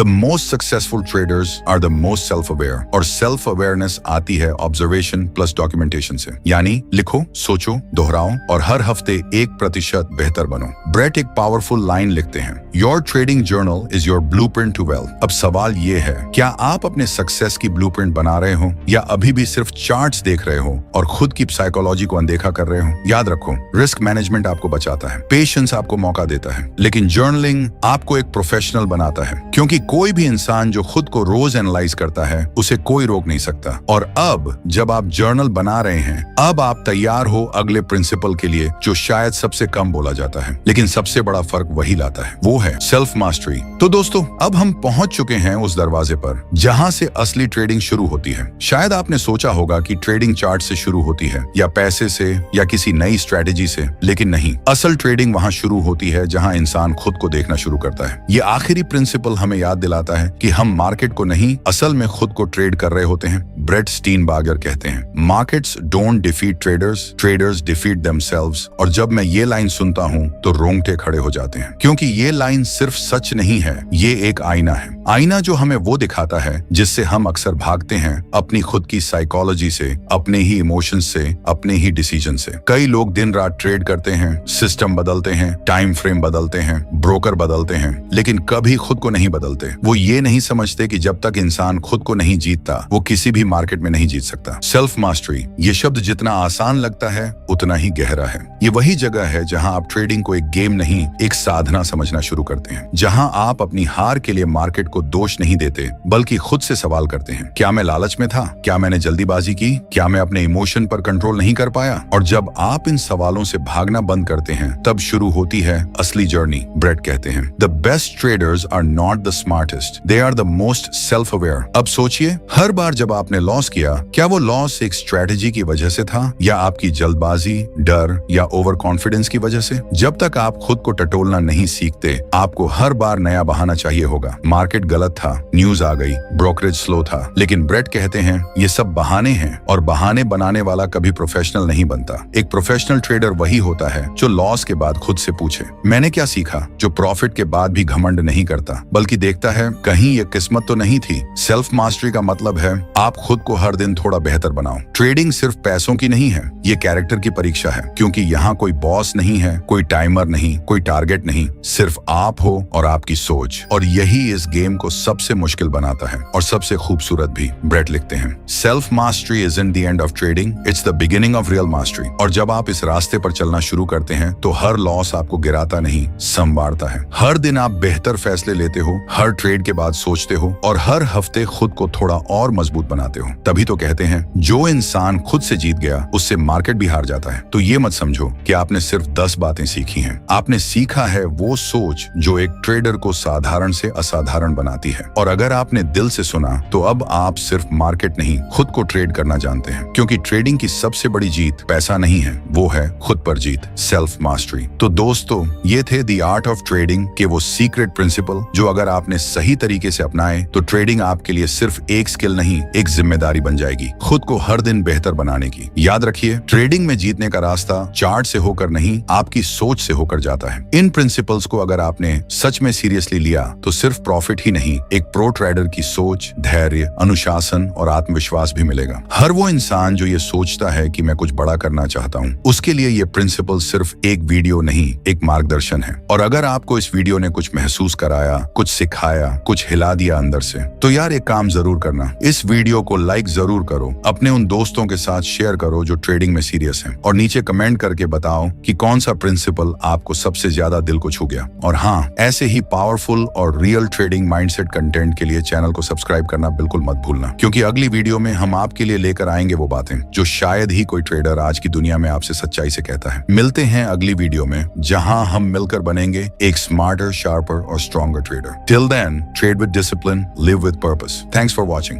most successful traders are the most self aware. और सेल्फ अवेयरनेस आती है ऑब्जर्वेशन प्लस डॉक्यूमेंटेशन से। यानी लिखो, सोचो, दोहराओ और हर हफ्ते 1% बेहतर बनो। ब्रेट एक पावरफुल लाइन लिखते हैं, your trading journal is your blueprint to wealth. अब सवाल ये है, क्या आप अपने सक्सेस की ब्लूप्रिंट बना रहे हो या अभी भी सिर्फ चार्ट्स देख रहे हो और खुद की साइकोलॉजी को अनदेखा कर रहे हो? याद रखो, रिस्क मैनेजमेंट आपको बचाता है, पेशेंस आपको मौका देता है, लेकिन जर्नलिंग आपको एक प्रोफेशनल बनाता है। क्योंकि कोई भी इंसान जो खुद को रोज एनालाइज करता है उसे कोई रोक नहीं सकता। और अब जब आप जर्नल बना रहे हैं, अब आप तैयार हो अगले प्रिंसिपल के लिए जो शायद सबसे कम बोला जाता है लेकिन सबसे बड़ा फर्क वही लाता है, वो है सेल्फ मास्टरी। तो दोस्तों, अब हम पहुंच चुके हैं उस दरवाजे पर जहां से असली ट्रेडिंग शुरू होती है। शायद आपने सोचा होगा कि ट्रेडिंग चार्ट से शुरू होती है या पैसे से या किसी नई स्ट्रेटेजी से, लेकिन नहीं। असल ट्रेडिंग वहां शुरू होती है जहां इंसान खुद को देखना शुरू करता है। ये आखिरी प्रिंसिपल हमें याद दिलाता है कि हम मार्केट को नहीं, असल में खुद को ट्रेड कर रहे होते हैं। ब्रेट स्टीनबार्गर कहते हैं markets don't defeat traders, traders defeat themselves. और जब मैं ये लाइन सुनता हूँ तो रोंगटे खड़े हो जाते हैं, क्योंकि ये लाइन सिर्फ सच नहीं है, ये एक आईना है। आईना जो हमें वो दिखाता है जिससे हम अक्सर भागते हैं, अपनी खुद की साइकोलॉजी से, अपने ही इमोशंस से, अपने ही डिसीजन से। कई लोग दिन रात ट्रेड करते हैं, सिस्टम बदलते हैं, टाइम फ्रेम बदलते हैं, ब्रोकर बदलते हैं, लेकिन कभी खुद को नहीं बदलते। वो ये नहीं समझते कि जब तक इंसान खुद को नहीं जीतता वो किसी भी मार्केट में नहीं जीत सकता। सेल्फ मास्टरी, ये शब्द जितना आसान लगता है उतना ही गहरा है। ये वही जगह है जहां आप ट्रेडिंग को एक गेम नहीं, एक साधना समझना शुरू करते हैं, जहां आप अपनी हार के लिए मार्केट को दोष नहीं देते बल्कि खुद से सवाल करते हैं, क्या मैं लालच में था, क्या मैंने जल्दीबाजी की, क्या मैं अपने इमोशन पर कंट्रोल नहीं कर पाया? और जब आप इन सवालों से भागना बंद करते हैं तब शुरू होती है असली जर्नी। ब्रेट कहते हैं the best traders are not the smartest, they are the most self aware. अब सोचिए, हर बार जब आपने लॉस किया, क्या वो लॉस एक स्ट्रेटेजी की वजह से था या आपकी जल्दबाजी, डर या ओवर कॉन्फिडेंस की वजह से? जब तक आप खुद को टटोलना नहीं सीखते, आपको हर बार नया बहाना चाहिए होगा। मार्केट गलत था, न्यूज आ गई, ब्रोकरेज स्लो था। लेकिन ब्रेट कहते हैं ये सब बहाने हैं और बहाने बनाने वाला कभी प्रोफेशनल नहीं बनता। एक प्रोफेशनल ट्रेडर वही होता है जो लॉस के बाद खुद से पूछे, मैंने क्या सीखा? जो प्रॉफिट के बाद भी घमंड नहीं करता बल्कि देखता है कहीं ये किस्मत तो नहीं थी। सेल्फ मास्टरी का मतलब है आप खुद को हर दिन थोड़ा बेहतर बनाओ। ट्रेडिंग सिर्फ पैसों की नहीं है, ये कैरेक्टर की परीक्षा है, क्योंकि यहाँ कोई बॉस नहीं है, कोई टाइमर नहीं, कोई टारगेट नहीं, सिर्फ आप हो और आपकी सोच। और यही इस गेम को सबसे मुश्किल बनाता है और सबसे खूबसूरत भी। ब्रेट लिखते हैं self mastery isn't the end of trading, it's the beginning of real mastery. और जब आप इस रास्ते पर चलना शुरू करते हैं तो हर लॉस आपको गिराता नहीं, संवारता है। हर दिन आप बेहतर फैसले लेते हो, हर ट्रेड के बाद सोचते हो और हर हफ्ते खुद को थोड़ा और मजबूत बनाते हो। तभी तो कहते हैं जो इंसान खुद से जीत गया उससे मार्केट भी हार जाता है। तो ये मत समझो कि आपने सिर्फ 10 बातें सीखी हैं, आपने सीखा है वो सोच जो एक ट्रेडर को साधारण से असाधारण बनाती है। और अगर आपने दिल से सुना तो अब आप सिर्फ मार्केट नहीं, खुद को ट्रेड करना जानते हैं, क्योंकि ट्रेडिंग की सबसे बड़ी जीत पैसा नहीं है, वो है खुद पर जीत, सेल्फ मास्टरी। तो दोस्तों, ये थे द आर्ट ऑफ ट्रेडिंग के वो सीक्रेट प्रिंसिपल जो अगर आपने सही तरीके से अपनाए तो ट्रेडिंग आपके लिए सिर्फ एक स्किल नहीं, एक जिम्मेदारी बन जाएगी, खुद को हर दिन बेहतर बनाने की। याद रखिए, ट्रेडिंग में जीतने का रास्ता चार्ट से होकर नहीं, आपकी सोच से होकर जाता है। इन प्रिंसिपल्स को अगर आपने सच में सीरियसली लिया तो सिर्फ प्रॉफिट ही नहीं, एक प्रो ट्रेडर की सोच, धैर्य, अनुशासन और आत्मविश्वास भी मिलेगा। हर वो इंसान जो ये सोचता है कि मैं कुछ बड़ा करना चाहता हूँ, उसके लिए ये प्रिंसिपल सिर्फ एक वीडियो नहीं, एक मार्गदर्शन है। और अगर आपको इस वीडियो ने कुछ महसूस कराया, कुछ सिखाया, कुछ हिला दिया अंदर से, तो यार एक काम जरूर करना, इस वीडियो को लाइक जरूर करो, अपने उन दोस्तों के साथ शेयर करो जो ट्रेडिंग में सीरियस हैं, और नीचे कमेंट करके बताओ कि कौन सा प्रिंसिपल आपको सबसे ज्यादा दिल को छू गया। और हाँ, ऐसे ही पावरफुल और रियल ट्रेडिंग माइंडसेट कंटेंट के लिए चैनल को सब्सक्राइब करना बिल्कुल मत भूलना, क्योंकि अगली वीडियो में हम आपके लिए लेकर आएंगे वो बातें जो शायद ही कोई ट्रेडर आज की दुनिया में आपसे सच्चाई से कहता है। मिलते हैं अगली वीडियो में, जहां हम मिलकर बनेंगे एक स्मार्टर, शार्पर और stronger trader. Till then, trade with discipline, live with purpose. Thanks for watching.